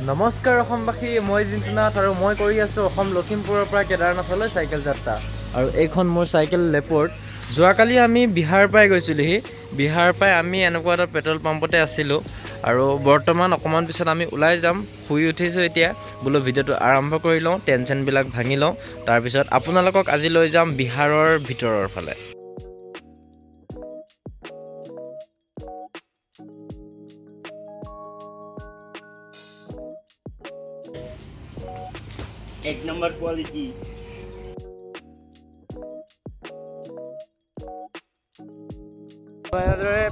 নমস্কাৰ অসমবাসী, মই জিন্তুনাথ আৰু মই কৰি আছোঁ অসম লখিমপুৰৰ পৰা কেদাৰনাথলৈ চাইকেল যাত্ৰা। আৰু এইখন মোৰ চাইকেল লেপৰ্ট। যোৱাকালি আমি বিহাৰ পাই গৈছিলোঁহি। বিহাৰ পাই আমি এনেকুৱা এটা পেট্ৰল পাম্পতে আছিলোঁ আৰু বৰ্তমান অকণমান পিছত আমি ওলাই যাম। শুই উঠিছোঁ এতিয়া, বোলো ভিডিঅ'টো আৰম্ভ কৰি লওঁ, টেনশ্যনবিলাক ভাঙি লওঁ। তাৰপিছত আপোনালোকক আজি লৈ যাম বিহাৰৰ ভিতৰৰ ফালে। एक नंबर क्वालिटी।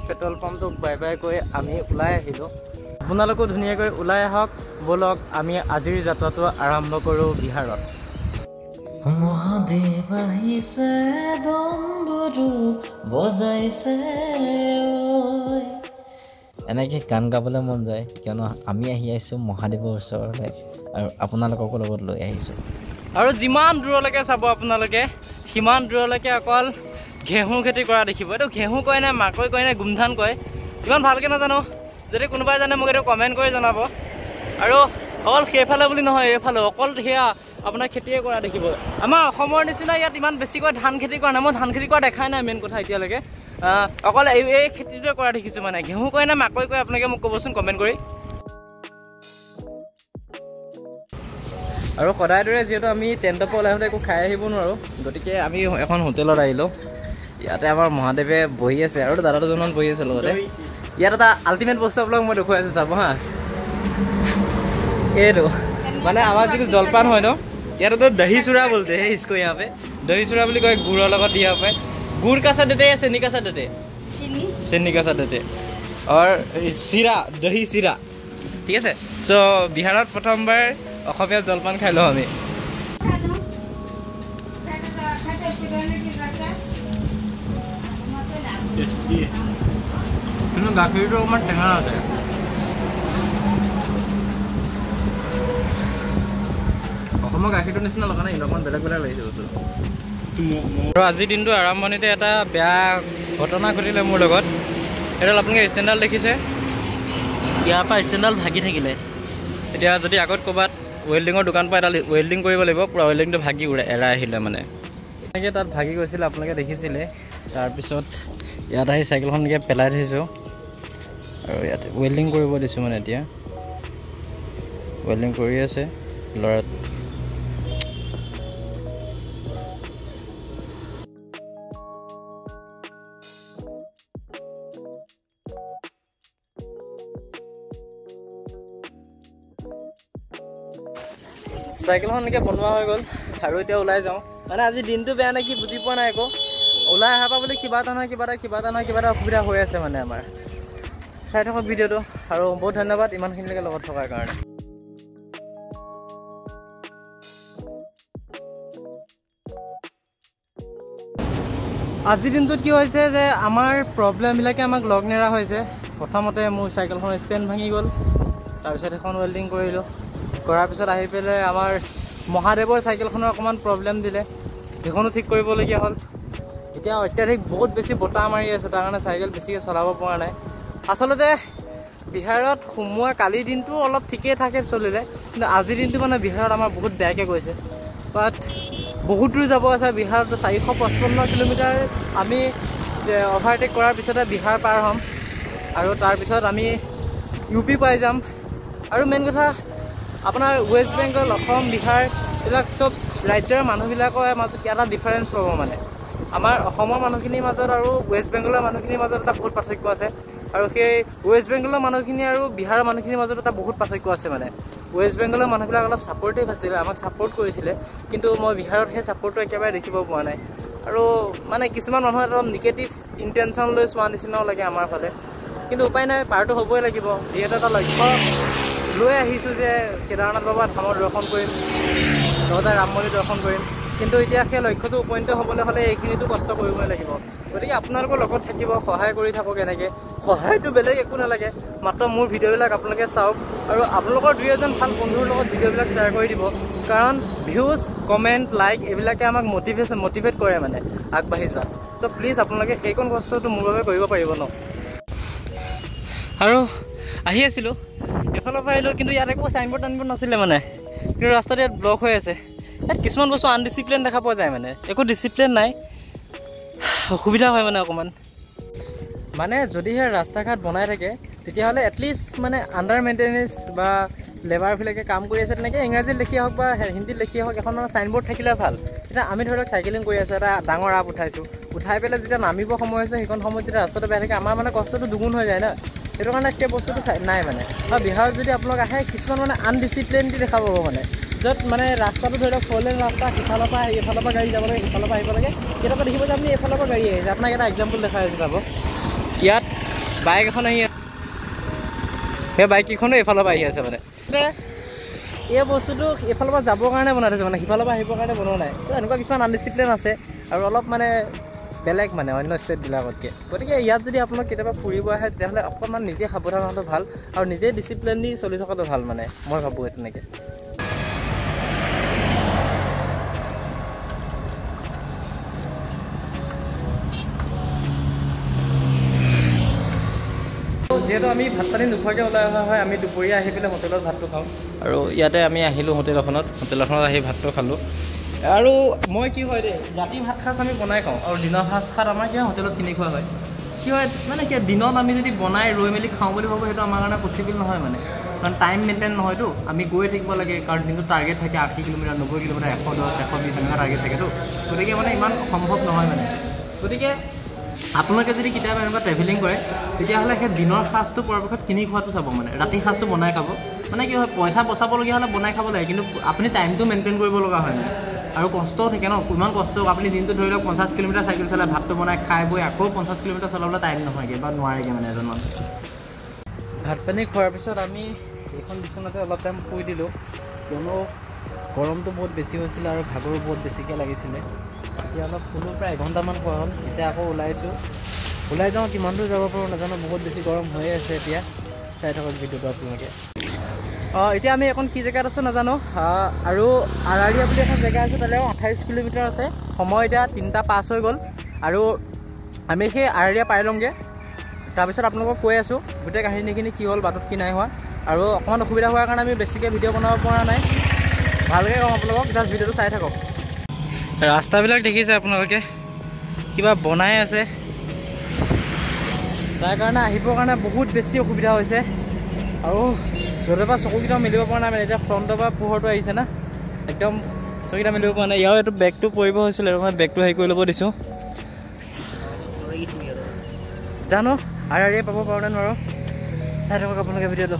পেট্ৰল পাম্পটোক বাই বাই কৈ আমি ওলাই আহিলোঁ। আপোনালোকো ধুনীয়াকৈ ওলাই আহক, ব'লক আমি আজিৰ যাত্ৰাটো আৰম্ভ কৰোঁ বিহাৰত। মহাদেৱ আহিছে, ডম্বৰু বজাইছে। এনেকৈ গান গাবলৈ মন যায়, কিয়নো আমি আহি আহিছোঁ মহাদেৱৰ ওচৰলৈ আৰু আপোনালোককো লগত লৈ আহিছোঁ। আৰু যিমান দূৰলৈকে চাব আপোনালোকে, সিমান দূৰলৈকে অকল ঘেঁহু খেতি কৰা দেখিব। এইটো ঘেঁহু কয় নে মাকৈ কয় নে গোমধান কয়, ইমান ভালকৈ নাজানো। যদি কোনোবাই জানে মোক এইটো কমেণ্ট কৰি জনাব। আৰু অকল সেইফালে বুলি নহয়, এইফালে অকল সেয়া আপোনাৰ খেতিয়ে কৰা দেখিব। আমাৰ অসমৰ নিচিনা ইয়াত ইমান বেছিকৈ ধান খেতি কৰা নাই, মই ধান খেতি কৰা দেখাই নাই মেইন কথা এতিয়ালৈকে। অকল এই খেতিটোৱে কৰা দেখিছোঁ। মানে ঘেঁহু কয় নে মাকৈ কয় আপোনালোকে মোক ক'বচোন কমেণ্ট কৰি। আৰু সদায় দৰে যিহেতু আমি টেণ্টৰ পৰা ওলাই আহোঁতে একো খাই আহিব নোৱাৰোঁ, গতিকে আমি এখন হোটেলত আহিলোঁ। ইয়াতে আমাৰ মহাদেৱে বহি আছে আৰু দাদা দুজনমান বহি আছে লগতে। ইয়াত এটা আল্টিমেট বস্তু আপোনাক মই দেখুৱাই আছোঁ, চাব হা। এইটো মানে আমাৰ যিটো জলপান হয় ন, ইয়াতেতো দহি চূড়া বলতে হে ইছকো ইয়াৰ পে দহি চূড়া বুলি কয়। গুড়ৰ লগত দিয়া হয়। গুড় কা সাথ দেতে या चीनी का साथ देते? चीनी का साथ देते। और চিৰা, দহি চিৰা, ঠিক আছে। চ' বিহাৰত প্ৰথমবাৰ অসমীয়া জলপান খাই লওঁ আমি। কিন্তু গাখীৰটো অকণমান টেঙা আছে। অসমৰ গাখীৰটোৰ নিচিনা লগা নাই, অকণমান বেলেগ বেলেগ লাগিছে বস্তুটো। আৰু আজিৰ দিনটো আৰম্ভণিতে এটা বেয়া ঘটনা ঘটিলে মোৰ লগত। এইডাল আপোনালোকে ষ্টেণ্ডাল দেখিছে, ইয়াৰ পৰা ষ্টেণ্ডাল ভাগি থাকিলে। এতিয়া যদি আগত ক'ৰবাত ৱেল্ডিঙৰ দোকান পৰা এডাল ৱেল্ডিং কৰিব লাগিব, পূৰা ৱেল্ডিংটো ভাগি এৰাই আহিলে মানে। এনেকৈ তাত ভাগি গৈছিলে, আপোনালোকে দেখিছিলে। তাৰপিছত ইয়াত আহি চাইকেলখন এনেকৈ পেলাই থৈছোঁ আৰু ইয়াতে ৱেল্ডিং কৰিব দিছোঁ। মানে এতিয়া ৱেল্ডিং কৰি আছে ল'ৰা। চাইকেলখন এনেকৈ বনোৱা হৈ গ'ল আৰু এতিয়া ওলাই যাওঁ। মানে আজি দিনটো বেয়া নে কি বুজি পোৱা নাই একো। ওলাই অহাৰ পৰা বুলি কিবা এটা নহয় কিবা এটা অসুবিধা হৈ আছে মানে আমাৰ। চাই থাকক ভিডিঅ'টো আৰু বহুত ধন্যবাদ ইমানখিনিলৈকে লগত থকাৰ কাৰণে। আজিৰ দিনটোত কি হৈছে যে আমাৰ প্ৰব্লেমবিলাকে আমাক লগ নেৰা হৈছে। প্ৰথমতে মোৰ চাইকেলখনৰ ষ্টেণ্ড ভাঙি গ'ল, তাৰপিছত এখন ৱেল্ডিং কৰিলোঁ। কৰাৰ পিছত আহি পেলাই আমাৰ মহাদেৱৰ চাইকেলখনৰ অকণমান প্ৰব্লেম দিলে, সেইখনো ঠিক কৰিবলগীয়া হ'ল। এতিয়া অত্যাধিক বহুত বেছি বতাহ মাৰি আছে, তাৰ কাৰণে চাইকেল বেছিকৈ চলাব পৰা নাই। আচলতে বিহাৰত সোমোৱা কালিৰ দিনটো অলপ ঠিকেই থাকে চলিলে, কিন্তু আজিৰ দিনটো মানে বিহাৰত আমাৰ বহুত বেয়াকৈ গৈছে। বাট বহুত দূৰ যাব আছে। বিহাৰত 455 কিলোমিটাৰ আমি অভাৰটেক কৰাৰ পিছতে বিহাৰ পাৰ হ'ম আৰু তাৰপিছত আমি ইউ পি পাই যাম। আৰু মেইন কথা আপোনাৰ ৱেষ্ট বেংগল, অসম, বিহাৰ এইবিলাক চব ৰাজ্যৰ মানুহবিলাকৰ মাজত এটা ডিফাৰেঞ্চ পাব। মানে আমাৰ অসমৰ মানুহখিনিৰ মাজত আৰু ৱেষ্ট বেংগলৰ মানুহখিনিৰ মাজত এটা বহুত পাৰ্থক্য আছে। আৰু সেই ৱেষ্ট বেংগলৰ মানুহখিনি আৰু বিহাৰৰ মানুহখিনিৰ মাজত এটা বহুত পাৰ্থক্য আছে। মানে ৱেষ্ট বেংগলৰ মানুহবিলাক অলপ ছাপৰ্টিভ আছিলে, আমাক ছাপৰ্ট কৰিছিলে, কিন্তু মই বিহাৰত সেই ছাপৰ্টটো একেবাৰে দেখিব পোৱা নাই। আৰু মানে কিছুমান মানুহে অলপ নিগেটিভ ইণ্টেনশ্যন লৈ চোৱা নিচিনাও লাগে আমাৰ ফালে, কিন্তু উপায় নাই, পাৰটো হ'বই লাগিব। যিহেতু এটা লক্ষ্য লৈ আহিছোঁ যে কেদাৰনাথ বাবা ধামৰ দৰ্শন কৰিম, লগতে ৰাম মন্দিৰ দৰ্শন কৰিম। কিন্তু এতিয়া সেই লক্ষ্যটো উপনীত হ'বলৈ হ'লে এইখিনিতো কষ্ট কৰিবই লাগিব। গতিকে আপোনালোকৰ লগত থাকিব, সহায় কৰি থাকক। এনেকৈ সহায়টো বেলেগ একো নালাগে, মাত্ৰ মোৰ ভিডিঅ'বিলাক আপোনালোকে চাওক আৰু আপোনালোকৰ দুই এজন ভাল বন্ধুৰ লগত ভিডিঅ'বিলাক শ্বেয়াৰ কৰি দিব। কাৰণ ভিউজ, কমেণ্ট, লাইক এইবিলাকে আমাক মটিভেট কৰে মানে আগবাঢ়ি যোৱা। চ' প্লিজ আপোনালোকে সেইকণ কষ্টটো মোৰ বাবে কৰিব পাৰিব ন। আৰু আহি আছিলোঁ, এইফালৰ পৰা আহিলোঁ কিন্তু ইয়াত একো চাইনবোৰ্ড টাইনবোৰ্ড নাছিলে মানে কিন্তু ৰাস্তাটো ইয়াত ব্লক হৈ আছে ইয়াত কিছুমান বস্তু আনডিচিপ্লিন দেখা পোৱা যায় মানে একো ডিচিপ্লিন নাই অসুবিধা হয় মানে অকণমান মানে যদিহে ৰাস্তা ঘাট বনাই থাকে তেতিয়াহ'লে এটলিষ্ট মানে আণ্ডাৰ মেইনটেনেঞ্চ বা লেবাৰবিলাকে কাম কৰি আছে তেনেকৈ ইংৰাজীত লিখি হওক বা হিন্দীত লিখি হওক এখন মানে চাইনবোৰ্ড থাকিলে ভাল এতিয়া আমি ধৰি লওক চাইকেলিং কৰি আছোঁ এটা ডাঙৰ আপ উঠাইছোঁ উঠাই পেলাই যেতিয়া নামিব সময় হৈছে সেইখন সময়ত যেতিয়া ৰাস্তাটো বেয়া থাকে আমাৰ মানে কষ্টটো দুগুণ হৈ যায় না সেইটো কাৰণে সেই বস্তুটো নাই মানে আৰু বিহাৰত যদি আপোনালোক আহে কিছুমান মানে আনডিচিপ্লিনটি দেখা পাব মানে য'ত মানে ৰাস্তাটো ধৰি লওক 4 লেন ৰাস্তা সিফালৰ পৰা এইফালৰ পৰা গাড়ী যাব লাগে সিফালৰ পৰা আহিব লাগে কেতিয়াবা দেখিব যে আপুনি এইফালৰ পৰা গাড়ী আহিছে আপোনাক এটা এক্সাম্পল দেখাই আছোঁ যাব ইয়াত বাইক এখন আহি আছে সেই বাইককেইখনো এইফালৰ পৰা আহি আছে মানে এই বস্তুটো এইফালৰ পৰা যাবৰ কাৰণে বনাই থৈছে মানে সিফালৰ পৰা আহিবৰ কাৰণে বনোৱা নাই চ' এনেকুৱা কিছুমান আনডিচিপ্লিন আছে আৰু অলপ মানে বেলেগ মানে অন্য ষ্টেটবিলাকতকৈ গতিকে ইয়াত যদি আপোনালোক কেতিয়াবা ফুৰিব আহে তেতিয়াহ'লে অকণমান নিজে সাৱধান হোৱাটো ভাল আৰু নিজে ডিচিপ্লিন দি চলি থকাটো ভাল মানে মই ভাবোঁ তেনেকৈ যিহেতু আমি ভাত পানী নোখোৱাকৈ ওলাই অহা হয় আমি দুপৰীয়া আহি পেলাই হোটেলত ভাতটো খাওঁ আৰু ইয়াতে আমি আহিলোঁ হোটেলখনত আহি ভাতটো খালোঁ আৰু মই কি হয় দেই ৰাতি ভাত সাঁজ আমি বনাই খাওঁ আৰু দিনৰ সাঁজ আমাৰ কি হয় হোটেলত কিনি খোৱা হয় কি হয় মানে কি দিনত আমি যদি বনাই ৰৈ মেলি খাওঁ বুলি ভাবোঁ সেইটো আমাৰ কাৰণে পচিবল নহয় মানে কাৰণ টাইম মেইনটেইন নহয়তো আমি গৈ থাকিব লাগে কাৰণ দিনটো টাৰ্গেট থাকে 80 কিলোমিটাৰ 90 কিলোমিটাৰ 110 120 এনেকুৱা টাৰ্গেট থাকেতো গতিকে মানে ইমান সম্ভৱ নহয় মানে গতিকে আপোনালোকে যদি কেতিয়াবা এনেকুৱা ট্ৰেভেলিং কৰে তেতিয়াহ'লে সেই দিনৰ সাঁজটো পৰাপক্ষত কিনি খোৱাটো চাব মানে ৰাতি সাঁজটো বনাই খাব মানে কি হয় পইচা বচাবলগীয়া হ'লে বনাই খাব লাগে কিন্তু আপুনি টাইমটো মেইনটেইন কৰিব লগা হয় মানে আৰু কষ্টও থাকে ন ইমান কষ্ট আপুনি দিনটো ধৰি লওক 50 কিলোমিটাৰ চাইকেল চলাই ভাতটো বনাই খাই বৈ আকৌ 50 কিলোমিটাৰ চলাবলৈ টাইম নহয়গৈ বা নোৱাৰেগৈ মানে এজন মানুহ ভাত পানী খোৱাৰ পিছত আমি এইখন বিচনাতে অলপ টাইম শুই দিলোঁ কিয়নো গৰমটো বহুত বেছি হৈছিলে আৰু ভাগৰো বহুত বেছিকৈ লাগিছিলে এতিয়া অলপ শুলোঁ প্ৰায় এঘণ্টামান খোৱা হ'ল এতিয়া আকৌ ওলাই যাওঁ কিমান দূৰ যাব পাৰোঁ নাজানো বহুত বেছি গৰম হৈয়ে আছে এতিয়া চাই থাকক ভিডিঅ'টো আপোনালোকে এতিয়া আমি এখন কি জেগাত আছোঁ নাজানো আৰু আৰাৰিয়া বুলি এখন জেগা আছে তালৈও 28 কিলোমিটাৰ আছে সময় এতিয়া 3টা 5 হৈ গ'ল আৰু আমি সেই আৰাৰিয়া পাই লওঁগৈ তাৰপিছত আপোনালোকক কৈ আছোঁ গোটেই কাহিনীখিনি কি হ'ল বাটত কি নাই হোৱা আৰু অকণমান অসুবিধা হোৱাৰ কাৰণে আমি বেছিকৈ ভিডিঅ' বনাব পৰা নাই ভালকৈ কওঁ আপোনালোকক জাষ্ট ভিডিঅ'টো চাই থাকক ৰাস্তাবিলাক দেখিছে আপোনালোকে কিবা বনাই আছে তাৰ কাৰণে আহিবৰ কাৰণে বহুত বেছি অসুবিধা হৈছে আৰু ৰ'দৰ পৰা চকুকেইটাও মিলিব পৰা নাই মানে এতিয়া ফ্ৰণ্টৰ পৰা পোহৰটো আহিছে না একদম চকুকেইটা মিলিব পৰা নাই ইয়াৰ এইটো বেগটো পৰিব হৈছিলে মই বেগটো হেৰি কৰি ল'ব দিছোঁ জানো আৰাৰিয়া পাব পাৰোঁ নে নোৱাৰোঁ চাই থাকক আপোনালোকে ভিডিঅ'টো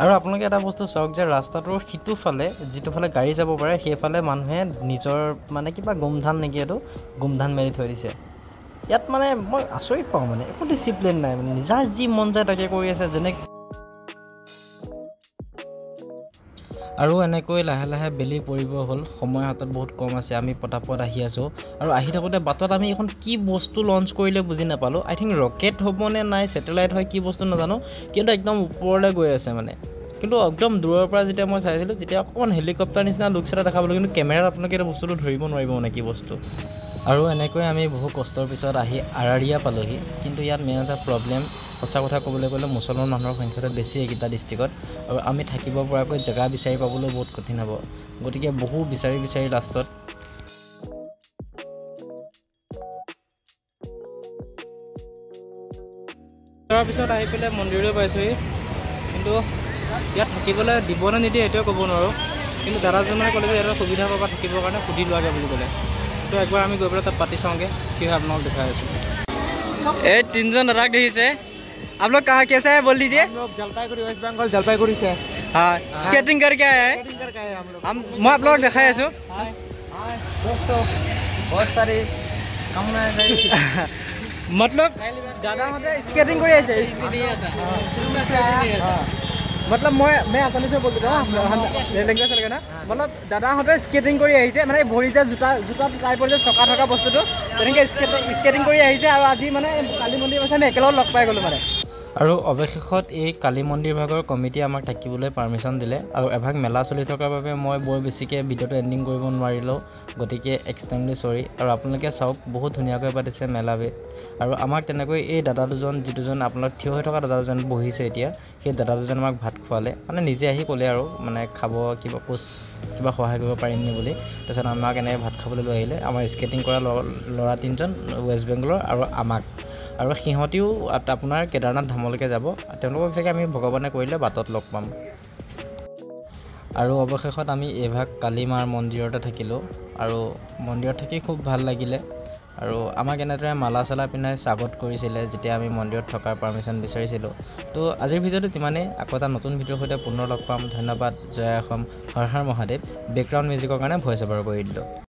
আৰু আপোনালোকে এটা বস্তু চাওক যে ৰাস্তাটোৰ সিটো ফালে যিটো ফালে গাড়ী যাব পাৰে সেইফালে মানুহে নিজৰ মানে কিবা গোমধান নেকি এইটো গোমধান মেলি থৈ দিছে ইয়াত মানে মই আচৰিত পাওঁ মানে একো ডিচিপ্লিন নাই মানে নিজাৰ যি মন যায় তাকে কৰি আছে যেনে আৰু এনেকৈ লাহে লাহে বেলি পৰিব হ'ল সময় হাতত বহুত কম আছে আমি পটাপট আহি আছোঁ আৰু আহি থাকোঁতে বাটত আমি এখন কি বস্তু লঞ্চ কৰিলে বুজি নাপালোঁ আই থিংক ৰকেট হ'বনে নাই ছেটেলাইট হয় কি বস্তু নাজানো কিন্তু একদম ওপৰলৈ গৈ আছে মানে কিন্তু একদম দূৰৰ পৰা যেতিয়া মই চাইছিলোঁ তেতিয়া অকণমান হেলিকপ্টাৰ নিচিনা লুকছ এটা দেখা পালোঁ কিন্তু কেমেৰাত আপোনালোকে এটা বস্তুটো ধৰিব নোৱাৰিব মানে কি বস্তু আৰু এনেকৈ আমি বহু কষ্টৰ পিছত আহি আৰাৰিয়া পালোহি কিন্তু ইয়াত মেইন এটা প্ৰব্লেম সঁচা কথা ক'বলৈ গ'লে মুছলমান মানুহৰ সংখ্যাটো বেছি এইকেইটা ডিষ্ট্ৰিক্টত আৰু আমি থাকিব পৰাকৈ জেগা বিচাৰি পাবলৈ বহুত কঠিন হ'ব গতিকে বহু বিচাৰি লাষ্টত তাৰপিছত আহি পেলাই মন্দিৰলৈ পাইছোঁহি কিন্তু ইয়াত থাকিবলৈ দিবনে নিদিয়ে সেইটোৱে ক'ব নোৱাৰোঁ কিন্তু দাদাজনে ক'লে যে এটা সুবিধা পাবা থাকিবৰ কাৰণে সুধি লোৱাগৈ বুলি ক'লে তো একবাৰ আমি গৈ পেলাই তাত পাতি চাওঁগৈ কি হয় আপোনালোক দেখাই আছোঁ এই তিনিজন দাদাক দেখিছে आप लोग कहाँ कैसे है बोल दीजिए हम लोग जलपाईगुड़ी वेस्ट बंगाल जलपाईगुड़ी से हाँ स्केटिंग करके आए हैं हम मैं आप लोग दिखाई आसो दोस्तों बहुत सारी मतलब दादा मतलब स्केटिंग कर मतलब मैं आसामी से बोलते लैंग्वेज लगे ना मतलब दादा स्केटिंग कर मैं भरी जो जूता टाइपर जो चका थका बस्तु स्केटिंग कर आज मैं काली मंदिर मैं एक लग पाई गलो मैं আৰু অৱশেষত এই কালী মন্দিৰ ভাগৰ কমিটি আমাক থাকিবলৈ পাৰ্মিশ্যন দিলে আৰু এভাগ মেলা চলি থকাৰ বাবে মই বৰ বেছিকৈ ভিডিঅ'টো এণ্ডিং কৰিব নোৱাৰিলোঁ গতিকে এক্সট্ৰিমলি চৰি আৰু আপোনালোকে চাওক বহুত ধুনীয়াকৈ পাতিছে মেলাবিধ আৰু আমাক তেনেকৈ এই দাদা দুজন যি দুজন আপোনালোক থিয় হৈ থকা দাদা দুজন বহিছে এতিয়া সেই দাদা দুজন আমাক ভাত খোৱালে মানে নিজে আহি ক'লে আৰু মানে খাব কিবা সহায় কৰিব পাৰিম নি বুলি তাৰপিছত আমাক এনেকৈ ভাত খাবলৈ লৈ আহিলে আমাৰ স্কেটিং কৰা ল'ৰা তিনিজন ৱেষ্ট বেংগলৰ আৰু আমাক আৰু সিহঁতিও আপোনাৰ কেদাৰনাথ ধামলৈকে যাব তেওঁলোকক চাগে আমি ভগৱানে কৰিলে বাটত লগ পাম আৰু অৱশেষত আমি এইভাগ কালী মাৰ মন্দিৰতে থাকিলোঁ আৰু মন্দিৰত থাকি খুব ভাল লাগিলে আৰু আমাক এনেদৰে মালা চালা পিন্ধাই স্বাগত কৰিছিলে যেতিয়া আমি মন্দিৰত থকাৰ পাৰ্মিশ্যন বিচাৰিছিলোঁ তো আজিৰ ভিডিঅ'টো ইমানেই আকৌ এটা নতুন ভিডিঅ'ৰ সৈতে পুনৰ লগ পাম ধন্যবাদ জয় অসম হৰ হৰ মহাদেৱ বেকগ্ৰাউণ্ড মিউজিকৰ কাৰণে ভইচ অভাৰ কৰি দিলোঁ